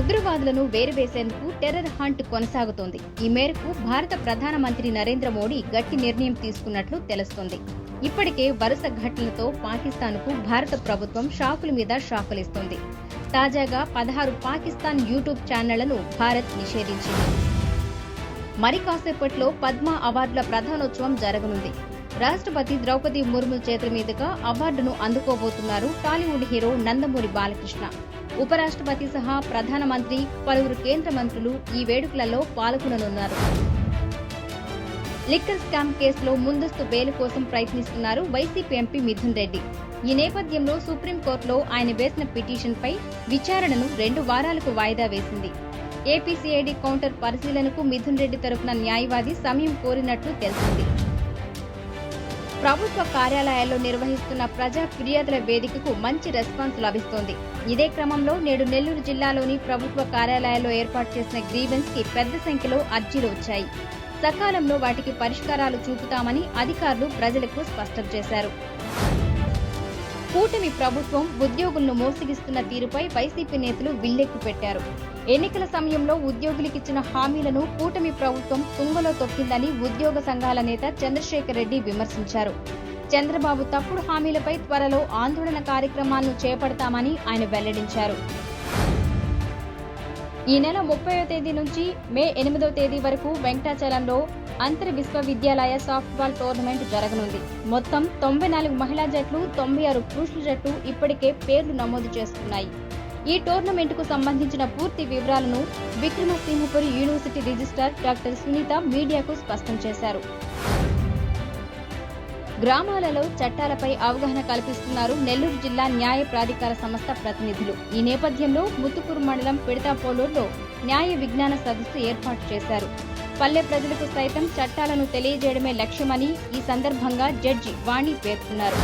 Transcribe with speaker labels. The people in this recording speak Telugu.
Speaker 1: ఉగ్రవాదులను వేరువేసేందుకు టెర్రర్ హంట్ కొనసాగుతోంది. ఈ మేరకు భారత ప్రధానమంత్రి నరేంద్ర మోడీ గట్టి నిర్ణయం తీసుకున్నట్లు తెలుస్తోంది. ఇప్పటికే వరుస ఘటనలతో పాకిస్తాన్కు భారత ప్రభుత్వం షాకుల మీద షాకులిస్తోంది. తాజాగా 16 పాకిస్తాన్ యూట్యూబ్ ఛానళ్లను భారత్ నిషేధించింది. మరి కాసేపట్లో పద్మ అవార్డుల ప్రధానోత్సవం జరగనుంది. రాష్ట్రపతి ద్రౌపది ముర్ము చేతుల మీదుగా అవార్డును అందుకోబోతున్నారు టాలీవుడ్ హీరో నందమూరి బాలకృష్ణ. ఉపరాష్ట్రపతి సహా ప్రధానమంత్రి, పలువురు కేంద్ర మంత్రులు ఈ వేడుకలలో పాల్గొననున్నారు. లిక్కర్ స్కామ్ కేసులో ముందస్తు బెయిల్ కోసం ప్రయత్నిస్తున్నారు వైసీపీ ఎంపీ మిథున్ రెడ్డి. ఈ నేపథ్యంలో సుప్రీంకోర్టులో ఆయన వేసిన పిటిషన్పై విచారణను 2 వారాలకు వాయిదా వేసింది. ఏపీసీఐడీ కౌంటర్ పరిశీలనకు మిథున్ రెడ్డి తరపున న్యాయవాది సమయం కోరినట్లు తెలిసింది. ప్రభుత్వ కార్యాలయాల్లో నిర్వహిస్తున్న ప్రజా ఫిర్యాదుల వేదికకు మంచి రెస్పాన్స్ లభిస్తోంది. ఇదే క్రమంలో నేడు నెల్లూరు జిల్లాలోని ప్రభుత్వ కార్యాలయాల్లో ఏర్పాటు చేసిన గ్రీవెన్స్ కి పెద్ద సంఖ్యలో అర్జీలు వచ్చాయి. సకాలంలో వాటికి పరిష్కారాలు చూపుతామని అధికారులు ప్రజలకు స్పష్టం చేశారు. కూటమి ప్రభుత్వం ఉద్యోగులను మోసగిస్తున్న తీరుపై వైసీపీ నేతలు విల్లెక్కు పెట్టారు. ఎన్నికల సమయంలో ఉద్యోగులకిచ్చిన హామీలను కూటమి ప్రభుత్వం తుంగలో తొక్కిందని ఉద్యోగ సంఘాల నేత చంద్రశేఖర్ రెడ్డి విమర్శించారు. చంద్రబాబు తప్పుడు హామీలపై త్వరలో ఆందోళన కార్యక్రమాలను చేపడతామని ఆయన వెల్లడించారు. ఈ నెల 30వ తేదీ నుంచి మే 8వ తేదీ వరకు వెంకటాచలంలో అంతర్ విశ్వవిద్యాలయ సాఫ్ట్బాల్ టోర్నమెంట్ జరగనుంది. మొత్తం 94 మహిళా జట్లు, 96 పురుషుల జట్లు ఇప్పటికే పేర్లు నమోదు చేసుకున్నాయి. ఈ టోర్నమెంట్కు సంబంధించిన పూర్తి వివరాలను Vikramasimhapuri university registrar doctor Sunitha మీడియాకు స్పష్టం చేశారు. గ్రామాలలో చట్టాలపై అవగాహన కల్పిస్తున్నారు నెల్లూరు జిల్లా న్యాయ ప్రాధికార సంస్థ ప్రతినిధులు. ఈ నేపథ్యంలో ముత్తుకూరు మండలం పిడతాపోలూరులో న్యాయ విజ్ఞాన సదస్సు ఏర్పాటు చేశారు. పల్లె ప్రజలకు సైతం చట్టాలను తెలియజేయడమే లక్ష్యమని ఈ సందర్భంగా జడ్జి వాణి పేర్కొన్నారు.